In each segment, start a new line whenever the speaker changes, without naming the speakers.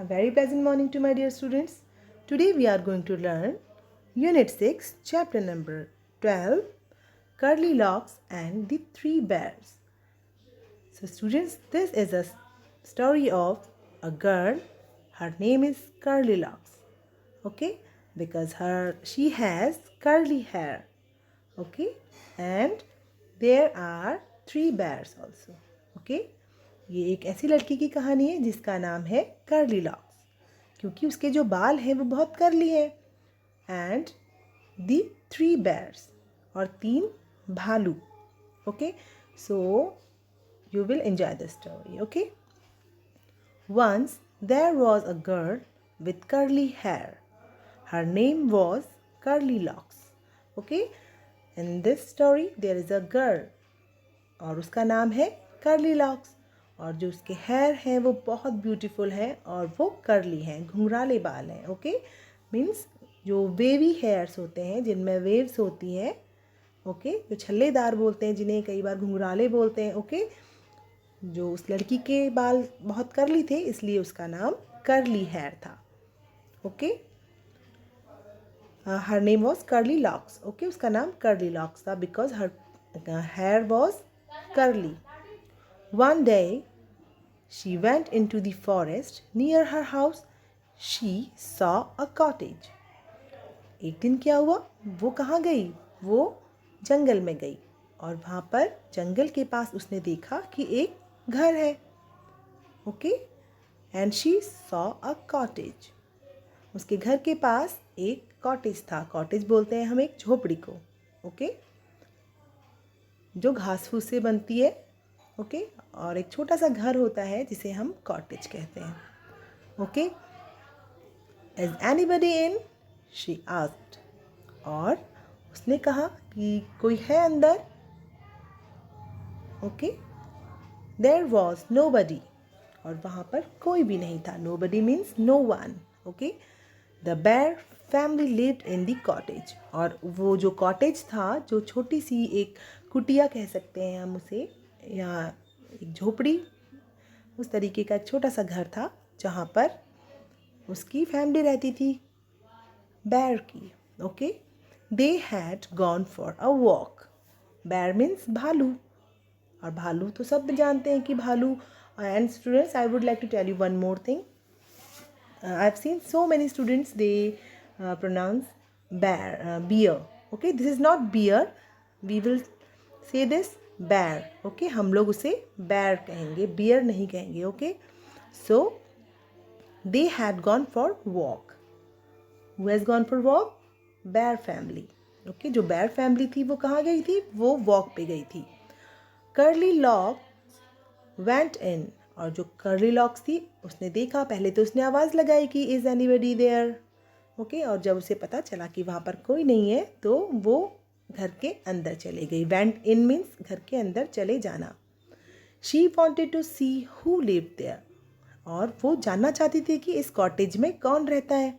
A very pleasant morning to my dear students. Today we are going to learn Unit 6, Chapter number 12, Curly Locks and the Three Bears. So students, this is a story of a girl. Her name is Curly Locks. Okay, because she has curly hair. Okay, and there are three bears also. Okay, ये एक ऐसी लड़की की कहानी है जिसका नाम है कर्ली लॉक्स, क्योंकि उसके जो बाल हैं वो बहुत कर्ली हैं. एंड दी थ्री बेयर्स, और तीन भालू. Okay, so you will enjoy the story. Okay, once there was a girl with curly hair. Her name was Curly Locks. Okay, in this story there is a girl और उसका नाम है curly locks. और जो उसके hair हैं वो बहुत ब्यूटीफुल हैं और वो कर्ली हैं, घुंघराले बाल हैं. ओके, मीन्स जो वेवी हेयर्स होते हैं जिनमें वेव्स होती हैं. ओके, जो छल्लेदार बोलते हैं जिन्हें कई बार घुंघराले बोलते हैं. ओके, जो उस लड़की के बाल बहुत कर्ली थे इसलिए उसका नाम कर्ली हेयर था. Okay, her name was Curly Locks. Okay, उसका नाम कर्ली लॉक्स था because her hair was curly. One day, she went into the forest. Near her house, she saw a cottage. एक दिन क्या हुआ, वो कहाँ गई, वो जंगल में गई और वहाँ पर जंगल के पास उसने देखा कि एक घर है. Okay, and she saw a cottage. उसके घर के पास एक कॉटेज था. कॉटेज बोलते हैं हम एक झोपड़ी को. ओके, जो घास फूस से बनती है. ओके, और एक छोटा सा घर होता है जिसे हम कॉटेज कहते हैं. Okay, is anybody in, she asked. और उसने कहा कि कोई है अंदर. ओके, देयर वॉज नोबडी, और वहाँ पर कोई भी नहीं था. Nobody means no one. Okay, the bear family lived in the cottage. और वो जो कॉटेज था, जो छोटी सी एक कुटिया कह सकते हैं हम उसे, या एक झोपड़ी, उस तरीके का एक छोटा सा घर था जहाँ पर उसकी फैमिली रहती थी, बेयर की. Okay, they had gone for a walk. Bear means भालू, और भालू तो सब जानते हैं कि भालू. And students, I would like to tell you one more thing. I have seen so many students they pronounce beer. Okay, this is not beer, we will say this bear. Okay, हम लोग उसे bear कहेंगे, beer नहीं कहेंगे. Okay, so they had gone for walk. Who has gone for walk? बेर family. Okay, जो बेर family थी वो कहाँ गई थी, वो वॉक पे गई थी. Curly lock went in. और जो कर्ली लॉक्स थी उसने देखा. पहले तो उसने आवाज़ लगाई कि इज़ एनीबडी देयर. ओके, और जब उसे पता चला कि वहाँ पर कोई नहीं है तो वो घर के अंदर चले गई. वेंट इन मीन्स घर के अंदर चले जाना. She wanted to see who lived there. और वो जानना चाहती थी कि इस कॉटेज में कौन रहता है.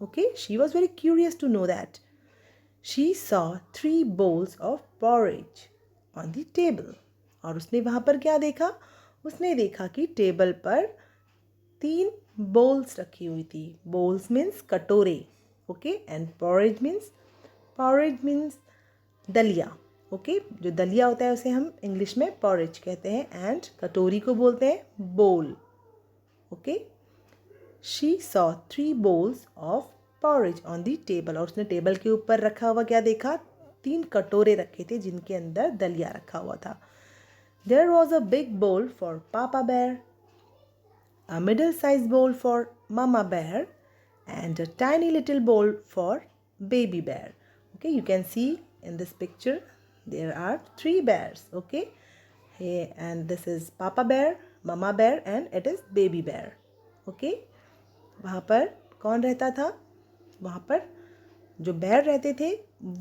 Okay, she was very curious to know that. She saw 3 bowls of porridge on the table. और उसने वहाँ पर क्या देखा, उसने देखा कि टेबल पर 3 bowls रखी हुई थी. bowls मीन्स कटोरे. ओके, एंड porridge मीन्स दलिया. ओके, जो दलिया होता है उसे हम इंग्लिश में पॉरेज कहते हैं, एंड कटोरी को बोलते हैं बोल. Okay, she saw 3 bowls of porridge on the table. और उसने टेबल के ऊपर रखा हुआ क्या देखा, 3 कटोरे रखे थे जिनके अंदर दलिया रखा हुआ था. There was a big bowl for papa bear, a middle size bowl for mama bear, and a tiny little bowl for baby bear. Okay, you can see in this picture there are 3 bears. Okay, hey, and this is papa bear, mama bear, and it is baby bear. Okay, वहाँ पर कौन रहता था, वहाँ पर जो बेर रहते थे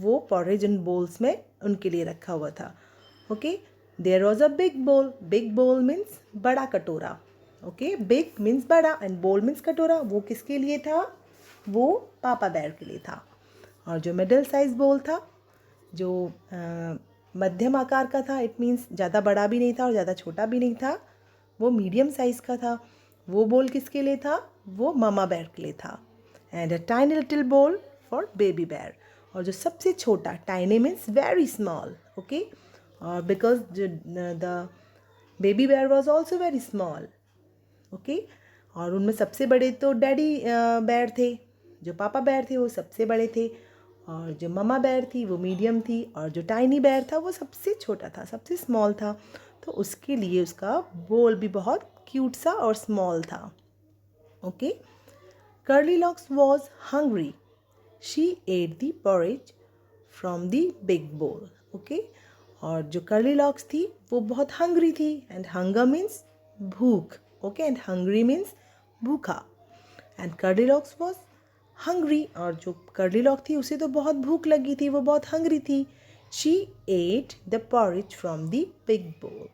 वो पॉरेज इन बोल्स में उनके लिए रखा हुआ था. Okay, there was a big bowl. Big bowl means बड़ा कटोरा. ओके, बिग मीन्स बड़ा एंड बोल मीन्स कटोरा. वो किसके लिए था, वो पापा बेर के लिए था. और जो मिडल साइज बोल था, जो मध्यम आकार का था, इट मीन्स ज़्यादा बड़ा भी नहीं था और ज़्यादा छोटा भी नहीं था, वो मीडियम साइज़ का था. वो बोल किसके लिए था? वो मामा बेयर के लिए था. And a tiny little bowl for baby bear. और जो सबसे छोटा, tiny means very small. Okay, और because the baby bear was also very small. Okay, और उनमें सबसे बड़े तो डैडी बेयर थे. जो पापा बेयर थे वो सबसे बड़े थे, और जो ममा बेयर थी वो मीडियम थी, और जो टाइनी बेयर था वो सबसे छोटा था, सबसे स्मॉल था. तो उसके लिए उसका बोल भी बहुत क्यूट सा और स्मॉल था. Okay, curly locks was hungry. She at the porridge from the big बोल. ओके, और जो कर्ली लॉक्स थी वो बहुत हंग्री थी. एंड हंगर मीन्स भूख. ओके, एंड हंग्री मीन्स भूखा. And Curly locks was hungry, और जो कर्ली लॉक थी उसे तो बहुत भूख लगी थी, वो बहुत हंग्री थी. She at the porridge from the big बोल.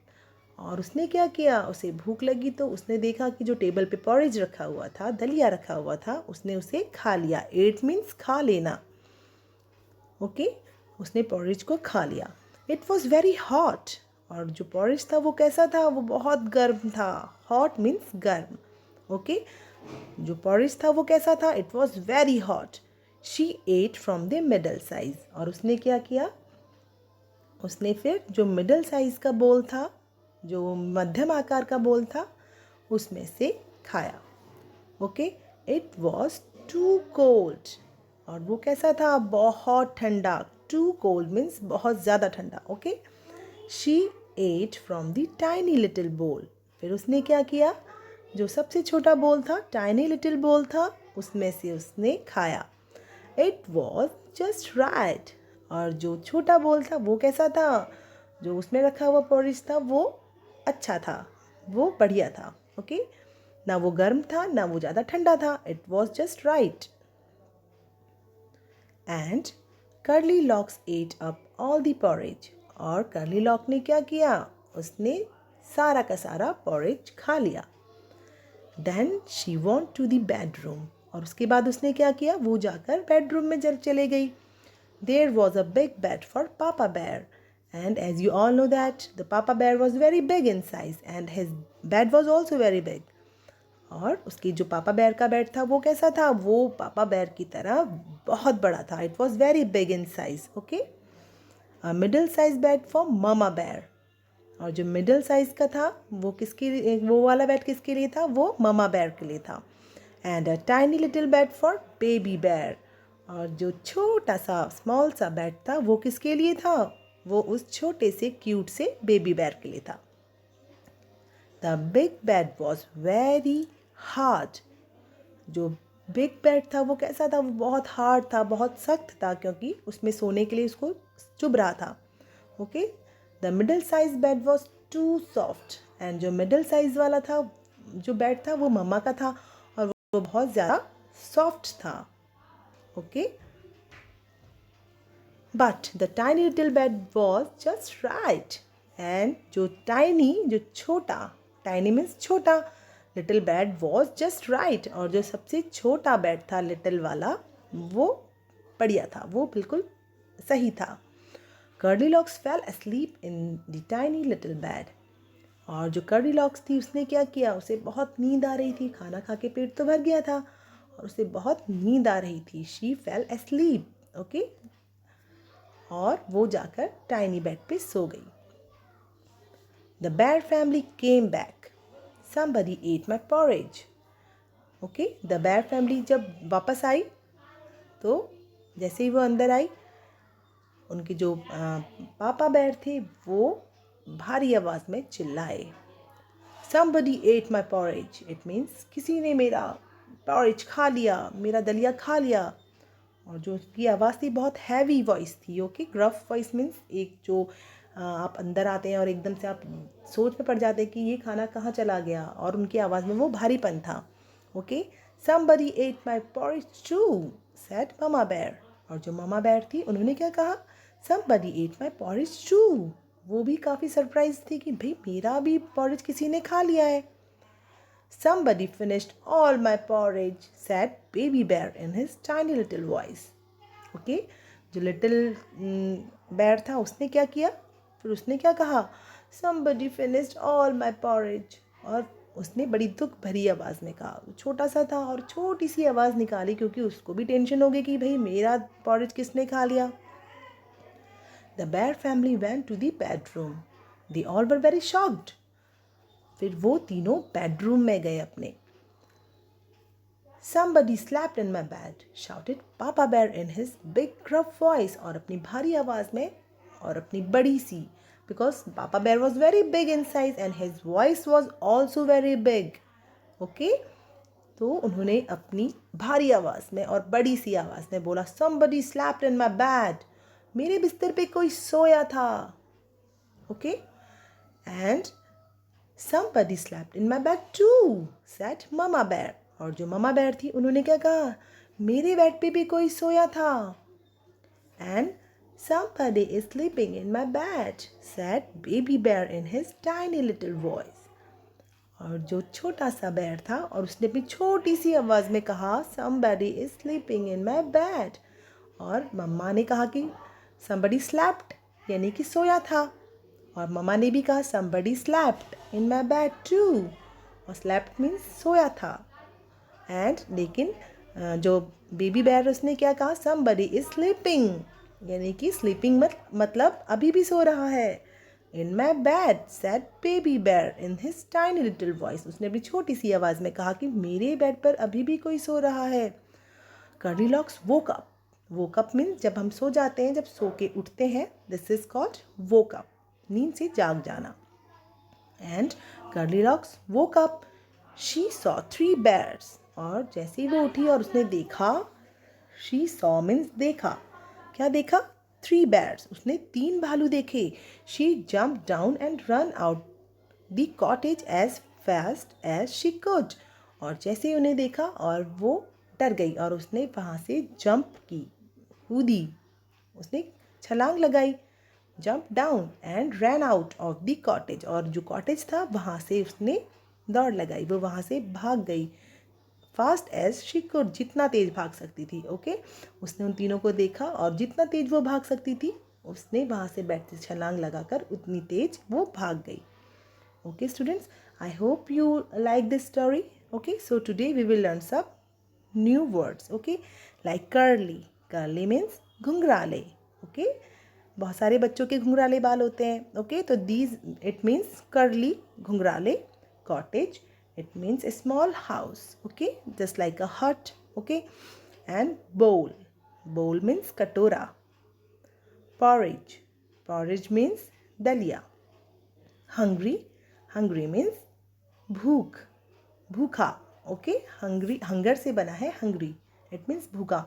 और उसने क्या किया? उसे भूख लगी तो उसने देखा कि जो टेबल पे पॉरेज रखा हुआ था, दलिया रखा हुआ था, उसने उसे खा लिया. एट मीन्स खा लेना. ओके, उसने पॉरेज को खा लिया. It was very hot. और जो पॉरेज था वो कैसा था? वो बहुत गर्म था. हॉट मीन्स गर्म. ओके, जो पॉरेज था वो कैसा था? It was very hot. She ate from the middle size. और उसने क्या किया? उसने फिर जो मिडल साइज का बोल था, जो मध्यम आकार का बोल था, उसमें से खाया. Okay, it was too cold. और वो कैसा था? बहुत ठंडा. टू कोल्ड मीन्स बहुत ज़्यादा ठंडा. Okay, she ate from the tiny little bowl. फिर उसने क्या किया? जो सबसे छोटा बोल था, टाइनी लिटिल बोल था, उसमें से उसने खाया. It was just right. और जो छोटा बोल था वो कैसा था? जो उसमें रखा हुआ पोरिज था वो अच्छा था, वो बढ़िया था. ओके, ना वो गर्म था ना वो ज़्यादा ठंडा था. It was just right. And Curly Locks ate up all the porridge. और कर्ली लॉक ने क्या किया? उसने सारा का सारा पोरेज खा लिया. Then she went to the bedroom. और उसके बाद उसने क्या किया? वो जाकर बेडरूम में चले गई. There was a big bed for papa bear. And as you all know that the papa bear was very big in size and his bed was also very big. और उसकी जो पापा बेयर का bed था वो कैसा था? वो पापा बेयर की तरह बहुत बड़ा था. It was very big in size. Okay, middle size bed for mama bear. और जो मिडिल साइज का था वो किसके, वो वाला बेड किसके लिए था? वो मामा बेयर के लिए था. And a tiny little bed for baby bear. और जो छोटा सा स्मॉल सा बेड था वो किसके लिए था? वो उस छोटे से क्यूट से बेबी बेयर के लिए था. The big bed was very hard. जो बिग बेड था वो कैसा था? वो बहुत हार्ड था, बहुत सख्त था, क्योंकि उसमें सोने के लिए उसको चुभ रहा था. Okay, the middle size bed was too soft. And जो मिडल साइज वाला था, जो बेड था, वो मम्मा का था और वो बहुत ज़्यादा सॉफ्ट था. Okay, but the tiny little bed was just right. And जो टाइनी, जो छोटा, टाइनी मीन्स छोटा, little bed was just right. और जो सबसे छोटा बेड था, लिटिल वाला, वो बढ़िया था, वो बिल्कुल सही था. Curly locks fail asleep in the tiny little bed. और जो कर्ली लॉक्स थी उसने क्या किया? उसे बहुत नींद आ रही थी. खाना खा के पेट तो भर गया था और उसे बहुत नींद आ रही थी. She fail asleep. ओके, और वो जाकर टाइनी बेड पे सो गई. The bear family came back. Somebody ate my porridge. Okay, the bear family जब वापस आई तो जैसे ही वो अंदर आई, उनके जो पापा बेयर थे वो भारी आवाज़ में चिल्लाए. Somebody ate my porridge. It means किसी ने मेरा porridge खा लिया, मेरा दलिया खा लिया. और जो उसकी आवाज़ थी बहुत हैवी वॉइस थी. ओके, ग्रफ वॉइस मीन्स एक जो आप अंदर आते हैं और एकदम से आप सोच में पड़ जाते हैं कि ये खाना कहाँ चला गया, और उनकी आवाज़ में वो भारीपन था. Okay, somebody ate my porridge too, said mama bear. और जो मामा बेयर थी उन्होंने क्या कहा? Somebody ate my porridge too. वो भी काफ़ी सरप्राइज थी कि भाई मेरा भी porridge किसी ने खा लिया है. Somebody finished all my porridge, said baby bear in his tiny little voice. Okay, जो little bear था उसने क्या किया? फिर उसने क्या कहा? Somebody finished all my porridge. और उसने बड़ी दुख भरी आवाज़ में कहा। छोटा सा था और छोटी सी आवाज़ निकाली क्योंकि उसको भी टेंशन हो गई कि भाई मेरा पॉरेज किसने खा लिया। The bear family went to the bedroom. They all were very shocked. फिर वो तीनों बेडरूम में गए अपने। Somebody slapped in my bed, shouted Papa Bear in his big gruff voice, और अपनी भारी आवाज़ में और अपनी बड़ी सी, because Papa Bear was very big in size and his voice was also very big. Okay? तो उन्होंने अपनी भारी आवाज़ में और बड़ी सी आवाज़ में बोला Somebody slapped in my bed. मेरे बिस्तर पे कोई सोया था. Okay? And Somebody slept in my bed too, said Mama Bear. और जो ममा बेयर थी उन्होंने क्या कहा, मेरे बेड पे भी कोई सोया था. And somebody is sleeping in my bed, said Baby Bear in his tiny little voice. और जो छोटा सा बेयर था और उसने भी छोटी सी आवाज़ में कहा somebody is sleeping in my bed. और मम्मा ने कहा कि somebody slept यानी कि सोया था. और मम्मा ने भी कहा somebody slept in my bed too. और slept means सोया था. एंड लेकिन जो बेबी बेयर उसने क्या कहा somebody is sleeping यानी कि स्लीपिंग मतलब अभी भी सो रहा है. In my bed said baby bear in his tiny little voice. उसने भी छोटी सी आवाज़ में कहा कि मेरे बेड पर अभी भी कोई सो रहा है. Goldilocks woke up. Woke up means जब हम सो जाते हैं, जब सो के उठते हैं, this is called woke up. नींद से जाग जाना. And Goldilocks woke up. She saw 3 bears. और जैसे ही वो उठी और उसने देखा, she saw means देखा. क्या देखा? 3 bears. उसने 3 भालू देखे. She jumped down and ran out the cottage as fast as she could. और जैसे ही उन्हें देखा और वो डर गई और उसने वहाँ से जंप की, कूदी, उसने छलांग लगाई. Jump down and ran out of the cottage. और जो कॉटेज था वहाँ से उसने दौड़ लगाई, वो वहाँ से भाग गई. फास्ट एज शी कुड, जितना तेज भाग सकती थी. ओके उसने उन तीनों को देखा और जितना तेज वो भाग सकती थी उसने वहाँ से बैठ से छलांग लगाकर उतनी तेज वो भाग गई. Okay students, I hope you like this story. Okay so today we will learn some new words. Okay like curly. Curly means घुंघराले. ओके बहुत सारे बच्चों के घुंघराले बाल होते हैं. ओके तो दीज इट मीन्स कर्ली, घुंघराले. Cottage, it means a small house. Okay, just like a hut. Okay, and bowl. Bowl means katora. Porridge. Porridge means dalia. Hungry. Hungry means bhook. भूखा. Okay, hungry, hunger से बना है hungry. It means भूखा.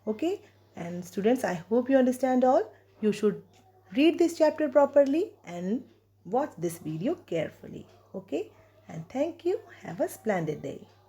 Okay, and students, I hope you understand all. You should read this chapter properly and watch this video carefully. Okay, and thank you. Have a splendid day.